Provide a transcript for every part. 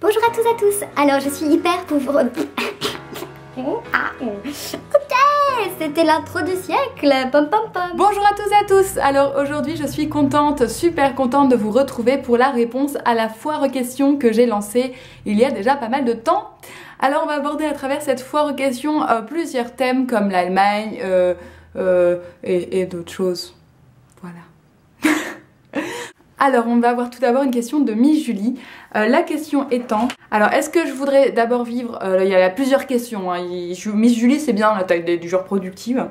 Bonjour à tous. Alors je suis hyper pour vous... Ok, c'était l'intro du siècle. Pom pom pom. Bonjour à tous et à tous. Alors aujourd'hui je suis contente, super contente de vous retrouver pour la réponse à la foire aux questions que j'ai lancée il y a déjà pas mal de temps. Alors on va aborder à travers cette foire aux questions plusieurs thèmes comme l'Allemagne et d'autres choses. Voilà. Alors on va avoir tout d'abord une question de Miss Julie. La question étant, alors est-ce que je voudrais d'abord vivre, il y a plusieurs questions, hein. Miss Julie c'est bien la taille du genre productive,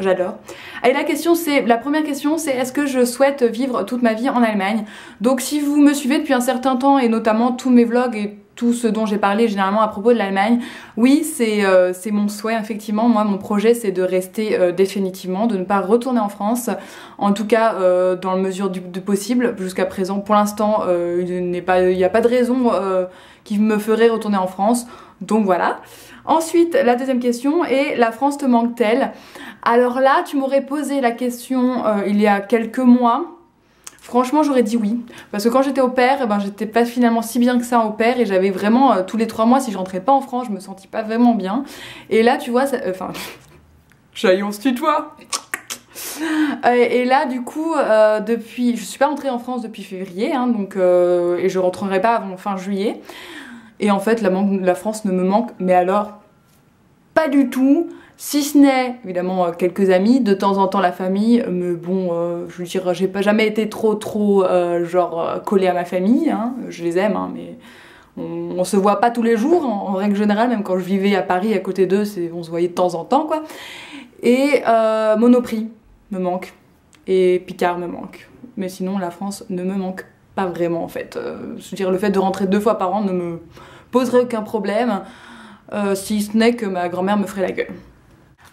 j'adore. Et la première question c'est est-ce que je souhaite vivre toute ma vie en Allemagne? Donc si vous me suivez depuis un certain temps et notamment tous mes vlogs et tout ce dont j'ai parlé généralement à propos de l'Allemagne, oui c'est mon souhait effectivement. Moi mon projet c'est de rester définitivement, de ne pas retourner en France, en tout cas dans la mesure du possible. Jusqu'à présent pour l'instant il n'y a pas de raison qui me ferait retourner en France, donc voilà. Ensuite la deuxième question est la France te manque-t-elle? Alors là tu m'aurais posé la question il y a quelques mois. Franchement j'aurais dit oui, parce que quand j'étais au pair, j'étais pas finalement si bien que ça au pair et j'avais vraiment tous les 3 mois si je rentrais pas en France je me sentis pas vraiment bien. Et là tu vois, j'aille on se tutoie. Et là du coup depuis, je suis pas rentrée en France depuis février hein, donc et je rentrerai pas avant fin juillet. Et en fait la France ne me manque mais alors pas du tout. Si ce n'est, évidemment, quelques amis, de temps en temps la famille, mais bon, je veux dire, j'ai pas jamais été trop collée à ma famille, hein. Je les aime, hein, mais on se voit pas tous les jours, en règle générale, même quand je vivais à Paris à côté d'eux, on se voyait de temps en temps, quoi. Et Monoprix me manque, et Picard me manque, mais sinon la France ne me manque pas vraiment, en fait. Je veux dire, le fait de rentrer 2 fois par an ne me poserait aucun problème, si ce n'est que ma grand-mère me ferait la gueule.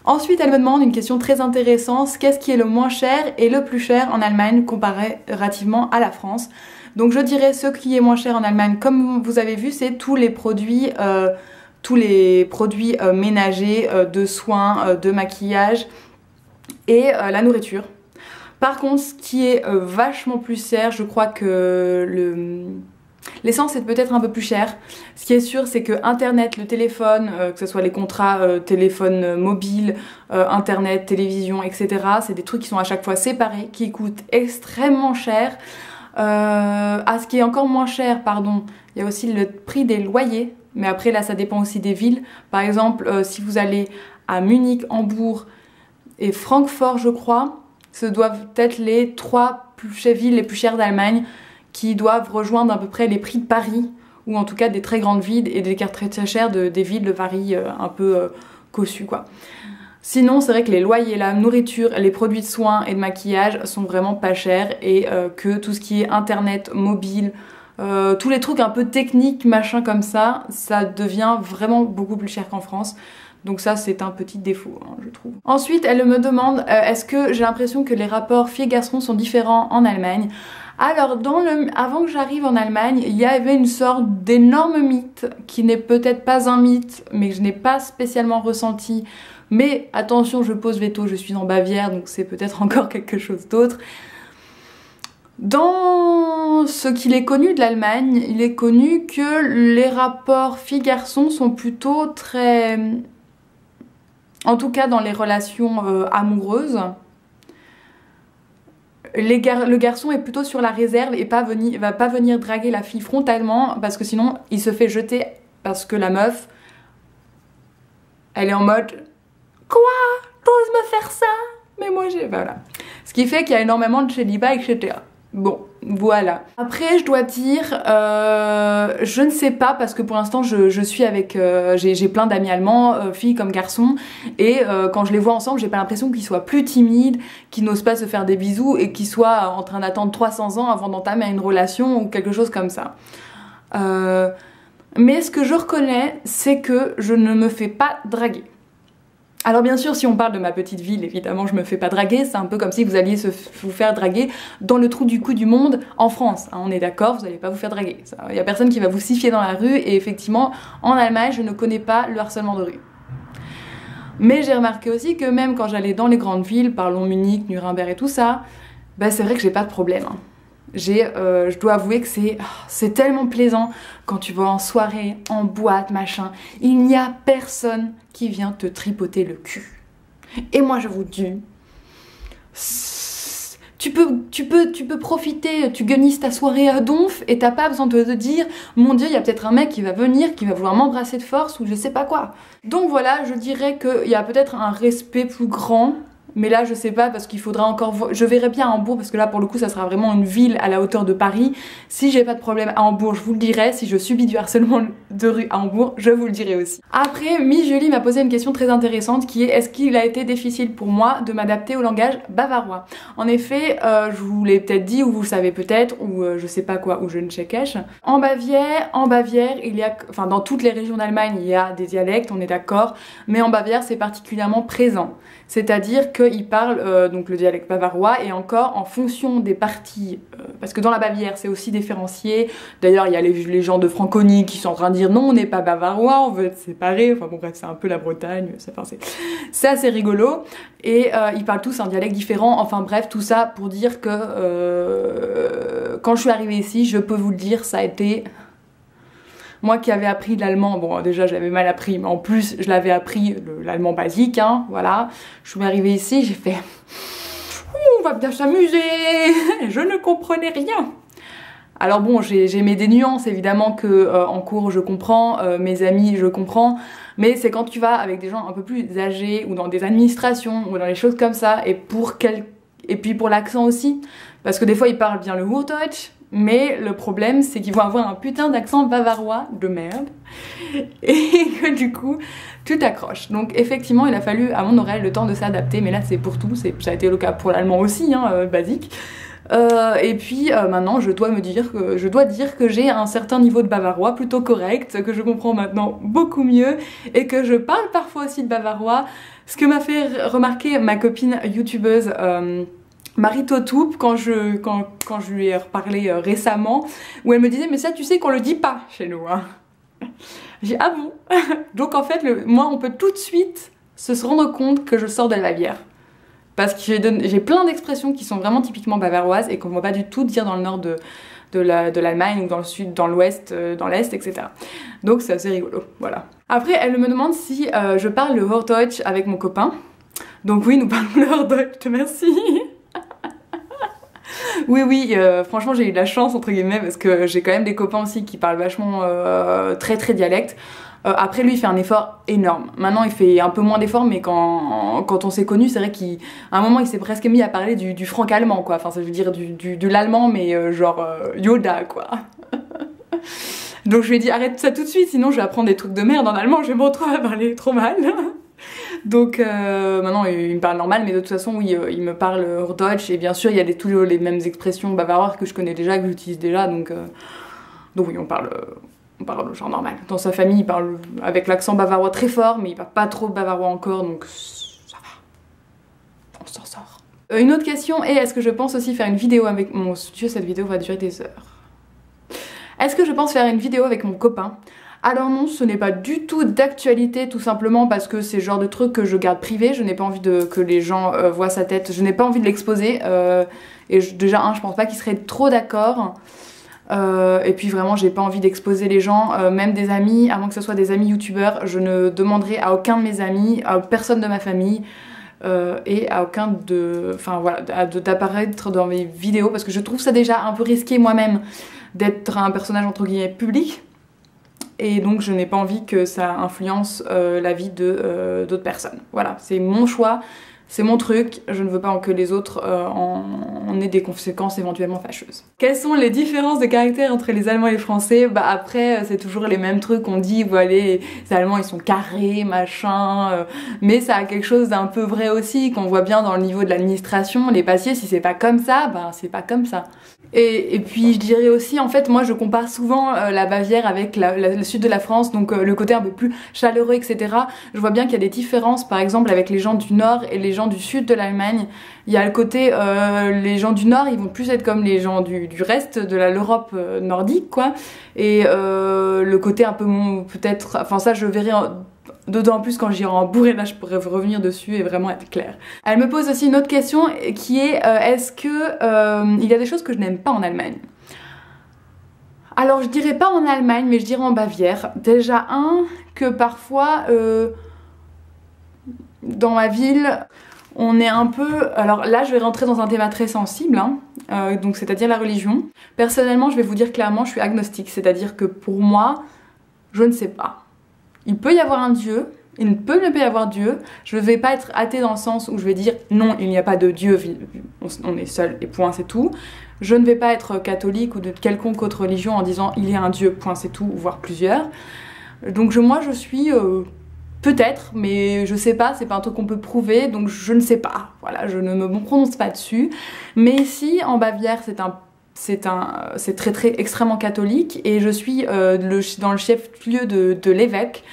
Ensuite, elle me demande une question très intéressante, qu'est-ce qui est le moins cher et le plus cher en Allemagne comparativement à la France? Donc je dirais ce qui est moins cher en Allemagne, comme vous avez vu, c'est tous les produits ménagers, de soins, de maquillage et la nourriture. Par contre, ce qui est vachement plus cher, je crois que l'essence est peut-être un peu plus cher. Ce qui est sûr, c'est que Internet, le téléphone, que ce soit les contrats téléphone mobile, Internet, télévision, etc., c'est des trucs qui sont à chaque fois séparés, qui coûtent extrêmement cher. Ce qui est encore moins cher, pardon, il y a aussi le prix des loyers. Mais après, là, ça dépend aussi des villes. Par exemple, si vous allez à Munich, Hambourg et Francfort, je crois, ce doivent être les 3 villes les plus chères d'Allemagne, qui doivent rejoindre à peu près les prix de Paris, ou en tout cas des très grandes villes, et des cartes très chères des villes de Paris un peu cossues, quoi. Sinon, c'est vrai que les loyers, la nourriture, les produits de soins et de maquillage sont vraiment pas chers, et que tout ce qui est internet, mobile, tous les trucs un peu techniques, machin comme ça, ça devient vraiment beaucoup plus cher qu'en France. Donc ça c'est un petit défaut, hein, je trouve. Ensuite elle me demande est-ce que j'ai l'impression que les rapports filles-garçons sont différents en Allemagne. Alors avant que j'arrive en Allemagne, il y avait une sorte d'énorme mythe qui n'est peut-être pas un mythe mais que je n'ai pas spécialement ressenti. Mais attention, je pose veto, je suis en Bavière donc c'est peut-être encore quelque chose d'autre. Dans ce qu'il est connu de l'Allemagne, il est connu que les rapports filles-garçons sont plutôt très... En tout cas dans les relations amoureuses, le garçon est plutôt sur la réserve et va pas venir draguer la fille frontalement parce que sinon il se fait jeter parce que la meuf, elle est en mode « Quoi? T'oses me faire ça? Mais moi j'ai... » Voilà. Ce qui fait qu'il y a énormément de célibats, etc. Bon, voilà. Après, je dois dire, je ne sais pas parce que pour l'instant, je suis avec, j'ai plein d'amis allemands, filles comme garçons, et quand je les vois ensemble, j'ai pas l'impression qu'ils soient plus timides, qu'ils n'osent pas se faire des bisous et qu'ils soient en train d'attendre 300 ans avant d'entamer une relation ou quelque chose comme ça. Mais ce que je reconnais, c'est que je ne me fais pas draguer. Alors bien sûr, si on parle de ma petite ville, évidemment je me fais pas draguer, c'est un peu comme si vous alliez vous faire draguer dans le trou du cul du monde en France, hein, on est d'accord, vous n'allez pas vous faire draguer, il y a personne qui va vous sifier dans la rue et effectivement en Allemagne je ne connais pas le harcèlement de rue. Mais j'ai remarqué aussi que même quand j'allais dans les grandes villes, parlons Munich, Nuremberg et tout ça, bah c'est vrai que j'ai pas de problème. Hein. je dois avouer que c'est tellement plaisant quand tu vas en soirée, en boîte, machin. Il n'y a personne qui vient te tripoter le cul. Et moi je vous dis, tu peux profiter, tu gueunisses ta soirée à donf et t'as pas besoin de te dire mon Dieu, il y a peut-être un mec qui va venir, qui va vouloir m'embrasser de force ou je sais pas quoi. Donc voilà, je dirais qu'il y a peut-être un respect plus grand. Mais là je sais pas parce qu'il faudra encore... Je verrai bien à Hambourg parce que là pour le coup ça sera vraiment une ville à la hauteur de Paris. Si j'ai pas de problème à Hambourg je vous le dirai. Si je subis du harcèlement de rue à Hambourg je vous le dirai aussi. Après Miss Julie m'a posé une question très intéressante qui est: est-ce qu'il a été difficile pour moi de m'adapter au langage bavarois? En effet je vous l'ai peut-être dit ou vous le savez peut-être ou je sais pas quoi ou je ne sais cache. En Bavière il y a... Enfin dans toutes les régions d'Allemagne il y a des dialectes, on est d'accord. Mais en Bavière c'est particulièrement présent. C'est-à-dire qu'ils parlent donc le dialecte bavarois et encore en fonction des parties, parce que dans la Bavière c'est aussi différencié. D'ailleurs il y a les gens de Franconie qui sont en train de dire non on n'est pas bavarois, on veut être séparés. Enfin bon bref c'est un peu la Bretagne, c'est assez rigolo. Et ils parlent tous un dialecte différent, enfin bref tout ça pour dire que quand je suis arrivée ici, je peux vous le dire, ça a été... Moi qui avais appris l'allemand, bon déjà j'avais mal appris, mais en plus je l'avais appris l'allemand basique, hein, voilà. Je suis arrivée ici, j'ai fait on va bien s'amuser, je ne comprenais rien. Alors bon, j'ai mes des nuances évidemment que en cours je comprends, mes amis je comprends, mais c'est quand tu vas avec des gens un peu plus âgés ou dans des administrations ou dans les choses comme ça, et puis pour l'accent aussi, parce que des fois ils parlent bien le Hochdeutsch. Mais le problème c'est qu'ils vont avoir un putain d'accent bavarois de merde et que du coup tout accroche. Donc effectivement il a fallu à mon oreille le temps de s'adapter, mais là c'est pour tout, ça a été le cas pour l'allemand aussi, hein, basique. Et puis maintenant je dois dire que j'ai un certain niveau de bavarois plutôt correct, que je comprends maintenant beaucoup mieux et que je parle parfois aussi de bavarois, ce que m'a fait remarquer ma copine youtubeuse Marie Totoup quand je lui ai reparlé récemment, où elle me disait mais ça tu sais qu'on le dit pas chez nous, hein. J'ai dit ah bon. Donc en fait moi on peut tout de suite se rendre compte que je sors de la Bavière, parce que j'ai plein d'expressions qui sont vraiment typiquement bavaroises et qu'on ne va pas du tout dire dans le nord de l'Allemagne ou dans le sud, dans l'ouest, dans l'est, etc. Donc c'est assez rigolo, voilà. Après elle me demande si je parle le Hochdeutsch avec mon copain. Donc oui, nous parlons le Hochdeutsch, merci. Oui, franchement j'ai eu de la chance entre guillemets parce que j'ai quand même des copains aussi qui parlent vachement très dialecte. Après lui il fait un effort énorme. Maintenant il fait un peu moins d'efforts, mais quand on s'est connus c'est vrai qu'à un moment il s'est presque mis à parler du franc-allemand quoi. Enfin ça veut dire de l'allemand mais genre Yoda quoi. Donc je lui ai dit arrête ça tout de suite sinon je vais apprendre des trucs de merde en allemand, je vais me retrouver à parler trop mal. Donc maintenant il me parle normal, mais de toute façon oui il me parle Hochdeutsch et bien sûr il y a toujours les mêmes expressions bavaroises que je connais déjà, que j'utilise déjà, donc oui on parle genre normal. Dans sa famille il parle avec l'accent bavarois très fort, mais il parle pas trop bavarois encore, donc ça va, on s'en sort. Une autre question est: est-ce que je pense aussi faire une vidéo avec mon studio? Cette vidéo va durer des heures. Est-ce que je pense faire une vidéo avec mon copain? Alors non, ce n'est pas du tout d'actualité, tout simplement parce que c'est le genre de truc que je garde privé. Je n'ai pas envie que les gens voient sa tête, je n'ai pas envie de l'exposer. Et déjà, je pense pas qu'ils seraient trop d'accord. Et puis vraiment, j'ai pas envie d'exposer les gens, même des amis, à moins que ce soit des amis youtubeurs. Je ne demanderai à aucun de mes amis, à personne de ma famille, et à aucun d'apparaître dans mes vidéos, parce que je trouve ça déjà un peu risqué moi-même d'être un personnage entre guillemets public. Et donc je n'ai pas envie que ça influence la vie d'autres personnes. Voilà, c'est mon choix, c'est mon truc, je ne veux pas que les autres en aient des conséquences éventuellement fâcheuses. Quelles sont les différences de caractère entre les Allemands et les Français? Bah après c'est toujours les mêmes trucs qu'on dit, voilà, les Allemands ils sont carrés, machin, mais ça a quelque chose d'un peu vrai aussi, qu'on voit bien dans le niveau de l'administration, les papiers, si c'est pas comme ça, bah c'est pas comme ça. Et puis je dirais aussi, en fait moi je compare souvent la Bavière avec le sud de la France, donc le côté un peu plus chaleureux, etc. Je vois bien qu'il y a des différences par exemple avec les gens du nord et les gens du sud de l'Allemagne. Il y a le côté, les gens du nord ils vont plus être comme les gens du reste de l'Europe nordique quoi, et le côté un peu peut-être, enfin ça je verrai D'autant plus quand j'irai en bourrée, là je pourrais revenir dessus et vraiment être claire. Elle me pose aussi une autre question qui est est-ce que il y a des choses que je n'aime pas en Allemagne? Alors je dirais pas en Allemagne, mais je dirais en Bavière. Déjà que parfois dans ma ville on est un peu... Alors là je vais rentrer dans un thème très sensible, hein, donc c'est-à-dire la religion. Personnellement je vais vous dire clairement je suis agnostique, c'est-à-dire que pour moi je ne sais pas. Il peut y avoir un Dieu, il ne peut ne pas y avoir Dieu. Je ne vais pas être athée dans le sens où je vais dire non, il n'y a pas de Dieu, on est seul et point, c'est tout. Je ne vais pas être catholique ou de quelconque autre religion en disant il y a un Dieu, point, c'est tout, voire plusieurs. Donc moi je suis peut-être, mais je sais pas, c'est pas un truc qu'on peut prouver, donc je ne sais pas. Voilà, je ne me prononce pas dessus. Mais ici, en Bavière, c'est très extrêmement catholique et je suis dans le chef-lieu de l'évêque,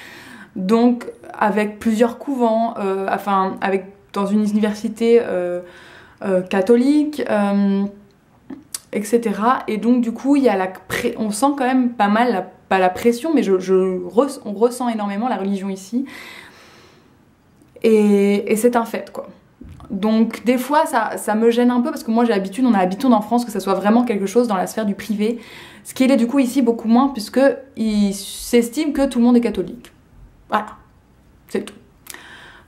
donc avec plusieurs couvents, dans une université catholique, etc. Et donc du coup il y a on sent quand même pas mal pas la pression, mais on ressent énormément la religion ici et c'est un fait quoi. Donc des fois ça me gêne un peu parce que moi on a l'habitude en France que ça soit vraiment quelque chose dans la sphère du privé, ce qui est du coup ici beaucoup moins puisque ils s'estiment que tout le monde est catholique. Voilà, c'est tout.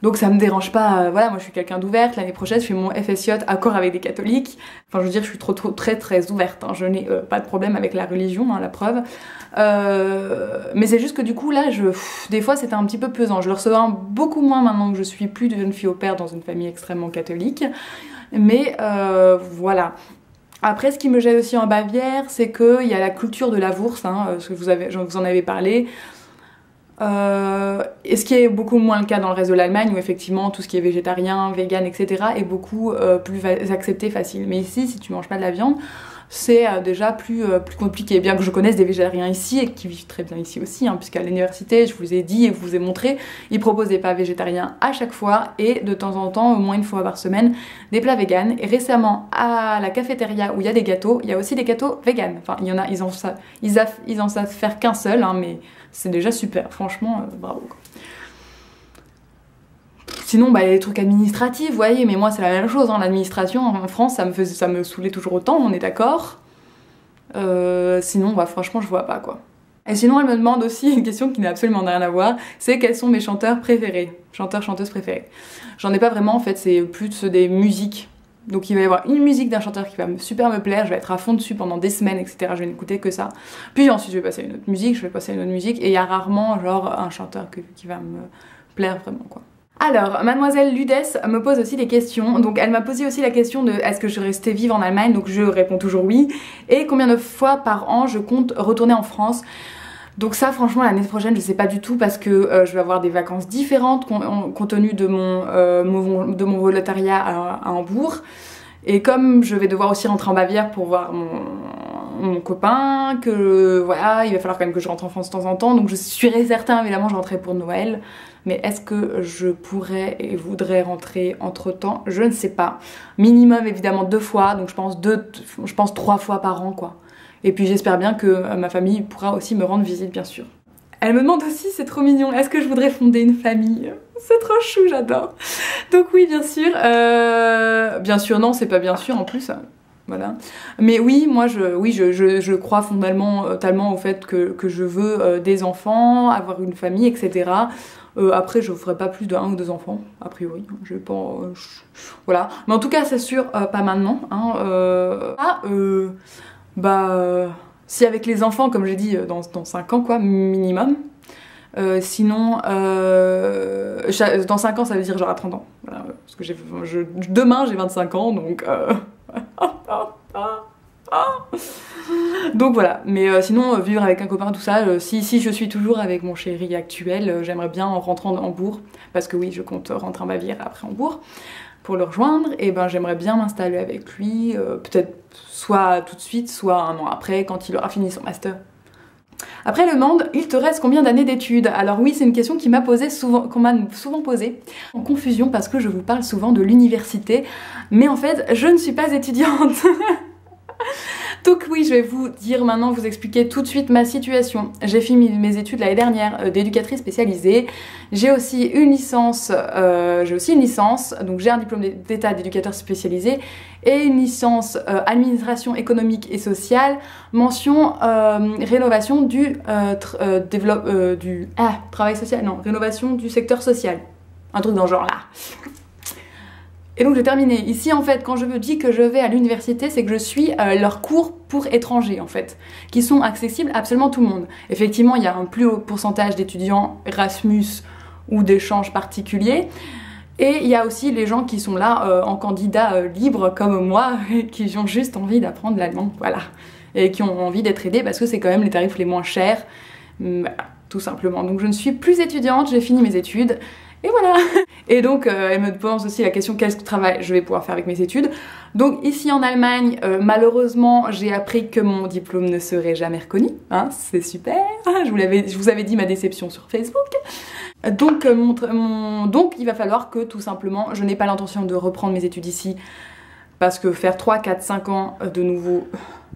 Donc ça me dérange pas, voilà, moi je suis quelqu'un d'ouverte, l'année prochaine je fais mon FSJ accord avec des catholiques, enfin je veux dire je suis très ouverte, hein. Je n'ai pas de problème avec la religion, hein, la preuve, mais c'est juste que du coup là, des fois c'était un petit peu pesant, je le recevais beaucoup moins maintenant que je suis plus jeune fille au père dans une famille extrêmement catholique, mais voilà. Après ce qui me gêne aussi en Bavière, c'est qu'il y a la culture de la Wurst, hein, je vous en avais parlé, et ce qui est beaucoup moins le cas dans le reste de l'Allemagne où effectivement tout ce qui est végétarien, vegan, etc. est beaucoup plus accepté, facile. Mais ici, si tu manges pas de la viande, c'est déjà plus compliqué. Bien que je connaisse des végétariens ici et qui vivent très bien ici aussi, hein, puisqu'à l'université, je vous ai dit et je vous ai montré, ils proposent des plats végétariens à chaque fois et de temps en temps, au moins une fois par semaine, des plats véganes. Et récemment, à la cafétéria où il y a des gâteaux, il y a aussi des gâteaux véganes. Enfin, il y en a, ils en savent faire qu'un seul, hein, mais c'est déjà super, franchement, bravo quoi. Sinon, bah, les trucs administratifs, vous voyez, mais moi c'est la même chose, hein, l'administration en France, ça me saoulait toujours autant, on est d'accord. Sinon, bah, franchement, je vois pas quoi. Et sinon, elle me demande aussi une question qui n'a absolument rien à voir, c'est quels sont mes chanteurs préférés, chanteuses préférés. J'en ai pas vraiment, en fait, c'est plus des musiques. Donc il va y avoir une musique d'un chanteur qui va super me plaire, je vais être à fond dessus pendant des semaines, etc. Je vais n'écouter que ça. Puis ensuite je vais passer à une autre musique, et il y a rarement genre un chanteur qui va me plaire vraiment quoi. Alors, mademoiselle Ludès me pose aussi des questions, donc elle m'a posé aussi la question de est-ce que je restais vivre en Allemagne, donc je réponds toujours oui, et combien de fois par an je compte retourner en France. Donc ça franchement l'année prochaine je sais pas du tout parce que je vais avoir des vacances différentes compte tenu de mon volontariat à Hambourg. Et comme je vais devoir aussi rentrer en Bavière pour voir mon copain, que voilà, il va falloir quand même que je rentre en France de temps en temps, donc je suis certain évidemment je rentrerai pour Noël. Mais est-ce que je pourrais et voudrais rentrer entre temps? Je ne sais pas. Minimum évidemment 2 fois, donc je pense 3 fois par an quoi. Et puis j'espère bien que ma famille pourra aussi me rendre visite bien sûr. Elle me demande aussi, c'est trop mignon, est-ce que je voudrais fonder une famille? C'est trop chou, j'adore. Donc oui, bien sûr. Bien sûr, non, c'est pas bien sûr en plus. Voilà. Mais oui, moi, je crois fondamentalement au fait que je veux des enfants, avoir une famille, etc. Après, je ferai pas plus de 1 ou 2 enfants, a priori. Je vais pas... voilà. Mais en tout cas, c'est sûr, pas maintenant. Hein. Si avec les enfants, comme j'ai dit, dans 5 ans, quoi, minimum. Sinon, dans 5 ans, ça veut dire genre à 30 ans. Voilà, parce que demain, j'ai 25 ans, donc... Donc voilà, mais sinon, vivre avec un copain, tout ça, si je suis toujours avec mon chéri actuel, j'aimerais bien en rentrant en Hambourg, parce que oui, je compte rentrer en Bavière après Hambourg, pour le rejoindre, et ben j'aimerais bien m'installer avec lui, peut-être soit tout de suite, soit 1 an après, quand il aura fini son master. Après elle demande, il te reste combien d'années d'études? Alors oui, c'est une question qu'on m'a souvent posée, en confusion parce que je vous parle souvent de l'université, mais en fait je ne suis pas étudiante. Donc oui, je vais vous dire maintenant, vous expliquer tout de suite ma situation. J'ai fini mes études l'année dernière d'éducatrice spécialisée. J'ai aussi une licence, donc j'ai un diplôme d'état d'éducateur spécialisé et une licence administration économique et sociale, mention rénovation du travail social, non, rénovation du secteur social. Un truc dans ce genre là. Et donc j'ai terminé. Ici en fait quand je me dis que je vais à l'université, c'est que je suis leurs cours pour étrangers en fait, qui sont accessibles à absolument tout le monde. Effectivement il y a un plus haut pourcentage d'étudiants Erasmus ou d'échanges particuliers. Et il y a aussi les gens qui sont là en candidat libre comme moi, qui ont juste envie d'apprendre l'allemand, voilà. Et qui ont envie d'être aidés parce que c'est quand même les tarifs les moins chers, voilà, tout simplement. Donc je ne suis plus étudiante, j'ai fini mes études. Et voilà. Et donc elle me pose aussi la question quel travail je vais pouvoir faire avec mes études. Donc ici en Allemagne, malheureusement j'ai appris que mon diplôme ne serait jamais reconnu, hein, c'est super, je vous avais dit ma déception sur Facebook. Donc, donc il va falloir que tout simplement je n'ai pas l'intention de reprendre mes études ici parce que faire 3, 4, 5 ans de nouveau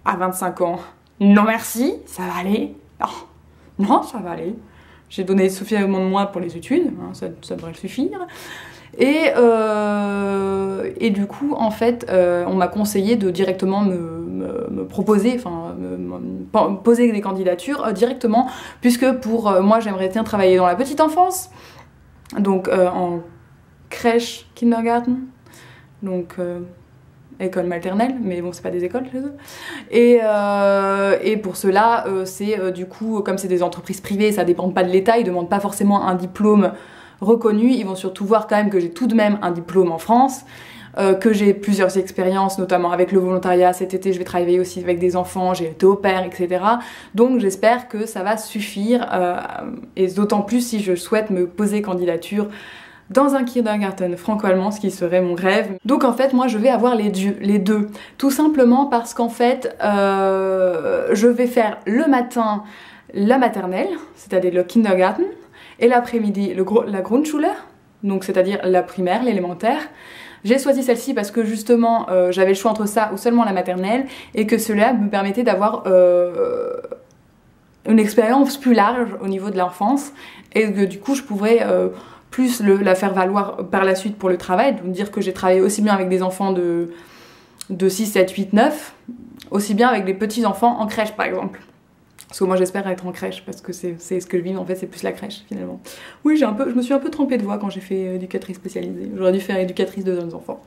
à 25 ans, non merci, ça va aller, non ça va aller. J'ai donné suffisamment de mois pour les études, hein, ça devrait suffire. Et du coup, en fait, on m'a conseillé de directement me proposer, enfin, poser des candidatures directement, puisque pour moi, j'aimerais bien travailler dans la petite enfance, donc en crèche, kindergarten, donc école maternelle, mais bon c'est pas des écoles chez eux. Et pour cela, c'est du coup, comme c'est des entreprises privées, ça dépend pas de l'État, ils demandent pas forcément un diplôme reconnu, ils vont surtout voir quand même que j'ai tout de même un diplôme en France, que j'ai plusieurs expériences, notamment avec le volontariat. Cet été je vais travailler aussi avec des enfants, j'ai été au pair, etc. Donc j'espère que ça va suffire, et d'autant plus si je souhaite me poser candidature dans un kindergarten franco-allemand, ce qui serait mon rêve. Donc en fait moi je vais avoir les deux, tout simplement parce qu'en fait je vais faire le matin la maternelle, c'est-à-dire le kindergarten, et l'après-midi la Grundschule, donc c'est-à-dire la primaire, l'élémentaire. J'ai choisi celle-ci parce que justement j'avais le choix entre ça ou seulement la maternelle, et que cela me permettait d'avoir une expérience plus large au niveau de l'enfance, et que du coup je pourrais plus la faire valoir par la suite pour le travail, donc dire que j'ai travaillé aussi bien avec des enfants de 6, 7, 8, 9, aussi bien avec des petits enfants en crèche par exemple. Parce que moi j'espère être en crèche, parce que c'est ce que je vis, en fait c'est plus la crèche finalement. Oui, je me suis un peu trompée de voie quand j'ai fait éducatrice spécialisée, j'aurais dû faire éducatrice de jeunes enfants.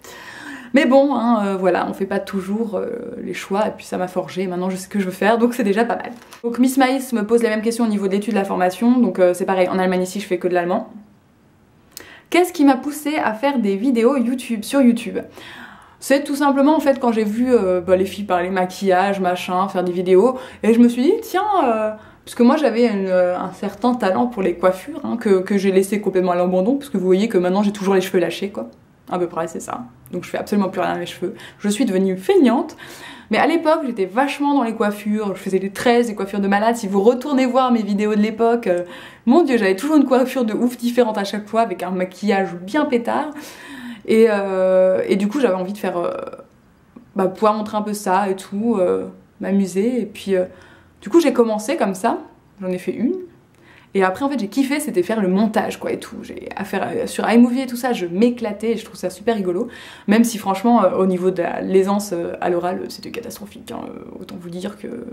Mais bon, hein, voilà, on fait pas toujours les choix, et puis ça m'a forgé, et maintenant je sais ce que je veux faire, donc c'est déjà pas mal. Donc Miss Maïs me pose les mêmes questions au niveau de l'étude de la formation, donc c'est pareil, en Allemagne ici je fais que de l'allemand. Qu'est-ce qui m'a poussée à faire des vidéos YouTube sur YouTube? C'est tout simplement en fait quand j'ai vu les filles parler maquillage, machin, faire des vidéos, et je me suis dit tiens, parce que moi j'avais un certain talent pour les coiffures, hein, que j'ai laissé complètement à l'abandon, parce que vous voyez que maintenant j'ai toujours les cheveux lâchés quoi, à peu près c'est ça, donc je fais absolument plus rien à mes cheveux, je suis devenue feignante. Mais à l'époque, j'étais vachement dans les coiffures, je faisais des tresses, des coiffures de malade. Si vous retournez voir mes vidéos de l'époque, mon dieu, j'avais toujours une coiffure de ouf différente à chaque fois, avec un maquillage bien pétard. Et du coup, j'avais envie de faire, pouvoir montrer un peu ça et tout, m'amuser. Et puis, du coup, j'ai commencé comme ça, j'en ai fait une. Et après en fait j'ai kiffé, c'était faire le montage quoi et tout. J'ai à faire sur iMovie et tout ça, je m'éclatais et je trouve ça super rigolo. Même si franchement au niveau de l'aisance à l'oral c'était catastrophique, hein, autant vous dire que...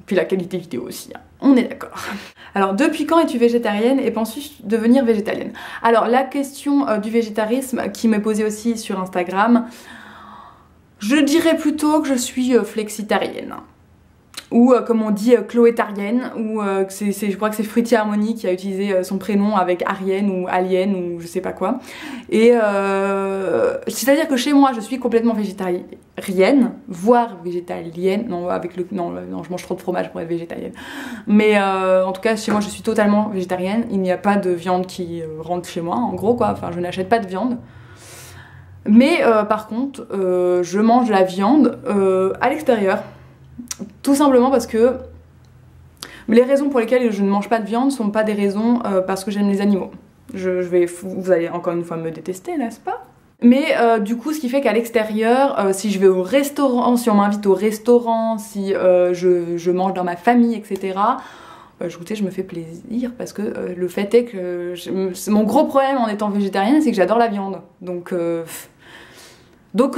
Puis la qualité vidéo aussi, hein. On est d'accord. Alors depuis quand es-tu végétarienne et penses-tu devenir végétalienne? Alors la question du végétarisme qui m'est posée aussi sur Instagram, je dirais plutôt que je suis flexitarienne. Ou comme on dit chloétarienne, ou je crois que c'est Fruity Harmony qui a utilisé son prénom avec Arienne ou Alien ou je sais pas quoi. Et c'est à dire que chez moi je suis complètement végétarienne, voire végétalienne, non, je mange trop de fromage pour être végétalienne. Mais en tout cas chez moi je suis totalement végétarienne, il n'y a pas de viande qui rentre chez moi en gros quoi, enfin je n'achète pas de viande. Mais par contre je mange la viande à l'extérieur. Tout simplement parce que les raisons pour lesquelles je ne mange pas de viande ne sont pas des raisons parce que j'aime les animaux. Vous allez encore une fois me détester, n'est-ce pas? Mais du coup, ce qui fait qu'à l'extérieur, si je vais au restaurant, si on m'invite au restaurant, si je mange dans ma famille, etc., je me fais plaisir parce que le fait est que mon gros problème en étant végétarienne, c'est que j'adore la viande. Donc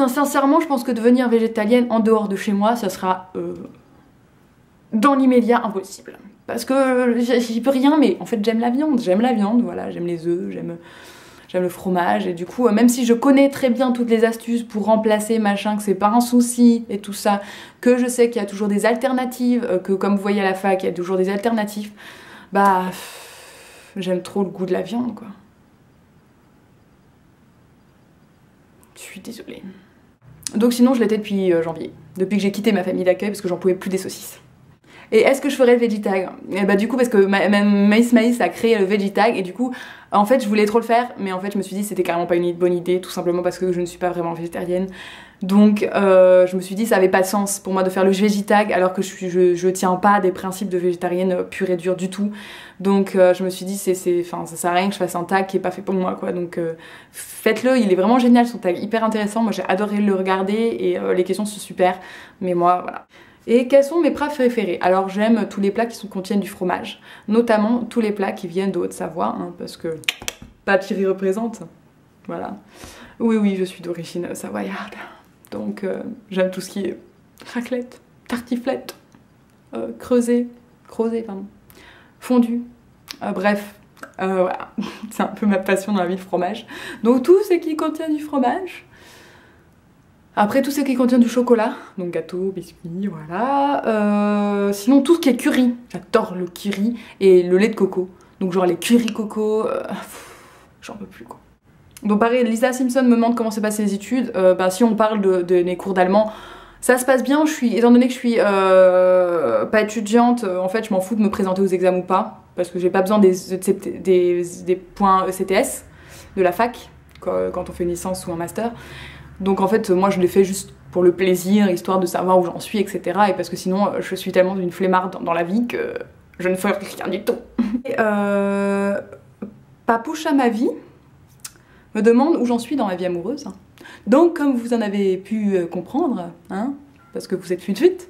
sincèrement, je pense que devenir végétalienne en dehors de chez moi, ça sera dans l'immédiat impossible. Parce que j'y peux rien, mais en fait j'aime la viande, voilà, j'aime les œufs, j'aime le fromage, et du coup, même si je connais très bien toutes les astuces pour remplacer machin, que c'est pas un souci et tout ça, que je sais qu'il y a toujours des alternatives, que comme vous voyez à la fac, il y a toujours des alternatives, bah j'aime trop le goût de la viande, quoi. Je suis désolée. Donc sinon, je l'étais depuis janvier, depuis que j'ai quitté ma famille d'accueil parce que j'en pouvais plus des saucisses. Et est-ce que je ferais le Veggie-Tag? Et bah du coup parce que Maïs a créé le Veggie-Tag et du coup en fait je voulais trop le faire mais en fait je me suis dit c'était carrément pas une bonne idée tout simplement parce que je ne suis pas vraiment végétarienne. Donc je me suis dit ça avait pas de sens pour moi de faire le Veggie-Tag alors que je tiens pas des principes de végétarienne pure et dure du tout. Donc je me suis dit ça sert à rien que je fasse un tag qui est pas fait pour moi quoi. Donc faites-le, il est vraiment génial son tag, hyper intéressant, moi j'ai adoré le regarder et les questions sont super mais moi voilà. Et quels sont mes plats préférés? Alors j'aime tous les plats qui contiennent du fromage, notamment tous les plats qui viennent de Haute-Savoie, hein, parce que Papyri représente, voilà. Oui, je suis d'origine savoyarde, donc j'aime tout ce qui est raclette, tartiflette, creuset, pardon, fondue, bref, voilà, c'est un peu ma passion dans la vie, le fromage. Donc tout ce qui contient du fromage. Après tout ce qui contient du chocolat, donc gâteau, biscuits, voilà. Sinon tout ce qui est curry, j'adore le curry et le lait de coco. Donc genre les curry coco, j'en peux plus quoi. Donc pareil, Lisa Simpson me demande comment se passent les études. Bah, si on parle de mes cours d'allemand, ça se passe bien, étant donné que je suis pas étudiante, en fait je m'en fous de me présenter aux examens ou pas, parce que j'ai pas besoin des points ECTS de la fac, quand on fait une licence ou un master. Donc en fait moi je l'ai fait juste pour le plaisir, histoire de savoir où j'en suis, etc. Et parce que sinon je suis tellement une flemmarde dans la vie que je ne ferai rien du tout. Et Papouche à ma vie me demande où j'en suis dans ma vie amoureuse. Donc comme vous en avez pu comprendre, hein, parce que vous êtes fuite,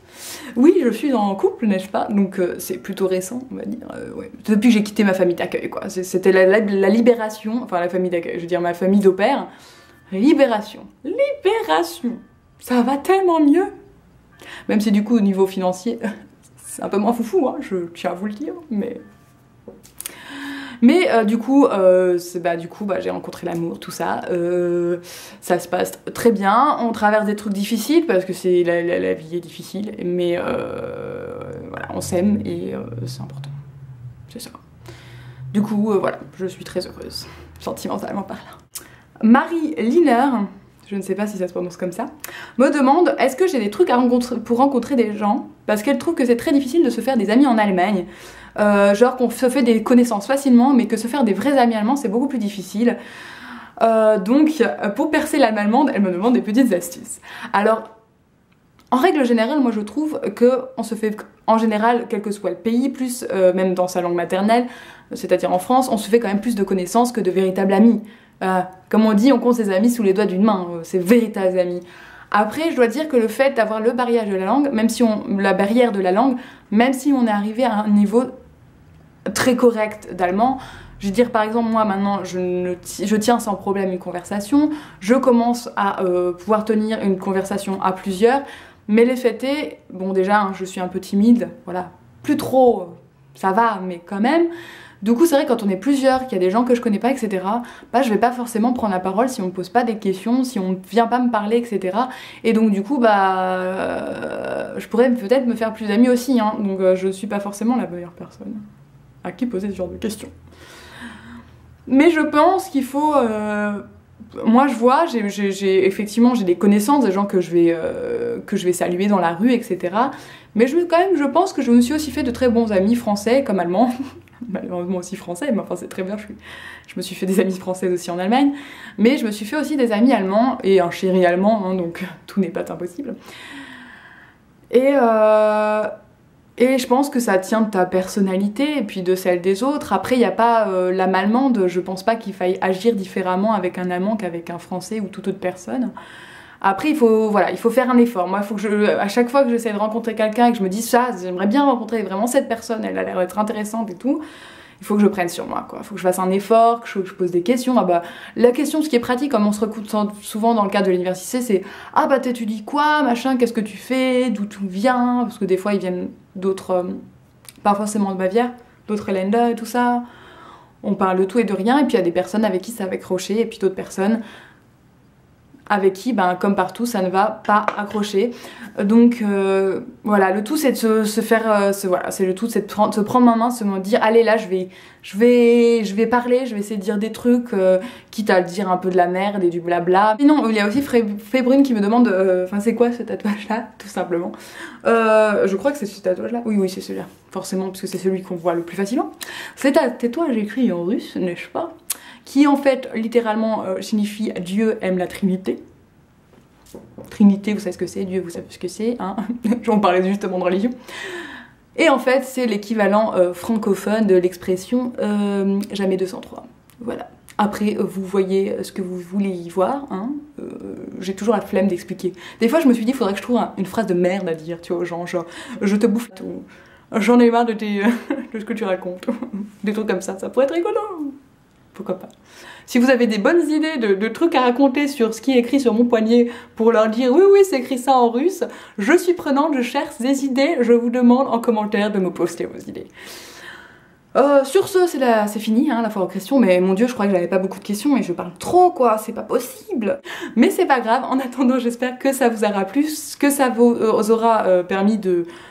oui je suis en couple, n'est-ce pas? Donc c'est plutôt récent on va dire, ouais. Depuis que j'ai quitté ma famille d'accueil quoi, c'était la libération, enfin la famille d'accueil, je veux dire ma famille d'au pair. Libération, ça va tellement mieux. Même si du coup au niveau financier, c'est un peu moins foufou, hein, je tiens à vous le dire, mais du coup, j'ai rencontré l'amour, tout ça. Ça se passe très bien. On traverse des trucs difficiles parce que la vie est difficile, mais voilà, on s'aime et c'est important. C'est ça. Du coup, voilà, je suis très heureuse, sentimentalement parlant. Marie Liner, je ne sais pas si ça se prononce comme ça, me demande est-ce que j'ai des trucs pour rencontrer des gens, parce qu'elle trouve que c'est très difficile de se faire des amis en Allemagne, genre qu'on se fait des connaissances facilement mais que se faire des vrais amis allemands c'est beaucoup plus difficile. Donc pour percer l'allemand allemande, elle me demande des petites astuces. Alors en règle générale, moi je trouve qu'on se fait en général, quel que soit le pays, plus même dans sa langue maternelle, c'est-à-dire en France, on se fait quand même plus de connaissances que de véritables amis. Comme on dit, on compte ses amis sous les doigts d'une main, ses véritables amis. Après, je dois dire que le fait d'avoir le barrière de la langue, la barrière de la langue, même si on est arrivé à un niveau très correct d'allemand, je veux dire par exemple moi maintenant je tiens sans problème une conversation, je commence à pouvoir tenir une conversation à plusieurs, mais le fait est, bon déjà hein, je suis un peu timide, voilà, plus trop, ça va, mais quand même. Du coup c'est vrai quand on est plusieurs, qu'il y a des gens que je connais pas, etc. Bah je vais pas forcément prendre la parole si on me pose pas des questions, si on vient pas me parler, etc. Et donc du coup je pourrais peut-être me faire plus d'amis aussi, hein. Donc je suis pas forcément la meilleure personne à qui poser ce genre de questions. Mais je pense qu'il faut... moi je vois, effectivement j'ai des connaissances, des gens que je vais saluer dans la rue, etc. Mais je pense que je me suis aussi fait de très bons amis français comme allemands. Malheureusement aussi français, mais enfin c'est très bien, je me suis fait des amis françaises aussi en Allemagne, mais je me suis fait aussi des amis allemands et un chéri allemand, hein, donc tout n'est pas impossible. Et Et je pense que ça tient de ta personnalité et puis de celle des autres. Après, il n'y a pas l'âme allemande, je pense pas qu'il faille agir différemment avec un Allemand qu'avec un Français ou toute autre personne. Après, il faut faire un effort. Moi, il faut que à chaque fois que j'essaie de rencontrer quelqu'un et que je me dis ça, j'aimerais bien rencontrer vraiment cette personne, elle a l'air d'être intéressante et tout, il faut que je prenne sur moi, quoi. Il faut que je fasse un effort, que je pose des questions. Ah bah, la question, ce qui est pratique, comme on se recoupe souvent dans le cadre de l'université, c'est ah bah t'étudies quoi, machin, qu'est-ce que tu fais, d'où tu viens, parce que des fois ils viennent d'autres, pas forcément de Bavière, d'autres Länder et tout ça. On parle de tout et de rien, et puis il y a des personnes avec qui ça va accrocher, et puis d'autres personnes avec qui, ben, comme partout, ça ne va pas accrocher. Donc voilà, le tout c'est de se faire, voilà, c'est le tout c'est de se prendre ma main, se dire allez là je vais parler, je vais essayer de dire des trucs, quitte à dire un peu de la merde et du blabla. Sinon il y a aussi Fébrune qui me demande, enfin c'est quoi ce tatouage là, tout simplement. Je crois que c'est ce tatouage là, oui c'est celui-là, forcément parce que c'est celui qu'on voit le plus facilement. C'est un tatouage écrit en russe, n'est-ce pas? Qui en fait littéralement signifie Dieu aime la Trinité. Trinité, vous savez ce que c'est, Dieu, vous savez ce que c'est, hein. J'en parlais justement de religion. Et en fait, c'est l'équivalent francophone de l'expression jamais 203. Voilà. Après, vous voyez ce que vous voulez y voir, hein. J'ai toujours la flemme d'expliquer. Des fois, je me suis dit, il faudrait que je trouve une phrase de merde à dire, tu vois, genre je te bouffe tout. J'en ai marre de ce que tu racontes. Des trucs comme ça pourrait être rigolo. Pourquoi pas. Si vous avez des bonnes idées de trucs à raconter sur ce qui est écrit sur mon poignet pour leur dire oui c'est écrit ça en russe, je suis prenante, je cherche des idées, je vous demande en commentaire de me poster vos idées. Sur ce, c'est fini, hein, la foire aux questions, mais mon dieu, je crois que j'avais pas beaucoup de questions et je parle trop, quoi, c'est pas possible. Mais c'est pas grave, en attendant, j'espère que ça vous aura plu, que ça vous aura permis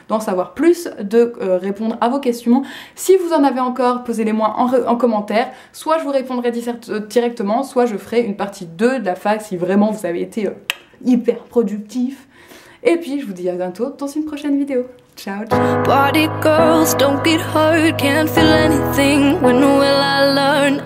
d'en savoir plus, de répondre à vos questions. Si vous en avez encore, posez-les-moi en commentaire, soit je vous répondrai directement, soit je ferai une partie 2 de la fac si vraiment vous avez été hyper productif. Et puis, je vous dis à bientôt dans une prochaine vidéo. Ciao, ciao. Party girls don't get hurt, can't feel anything. When will I learn?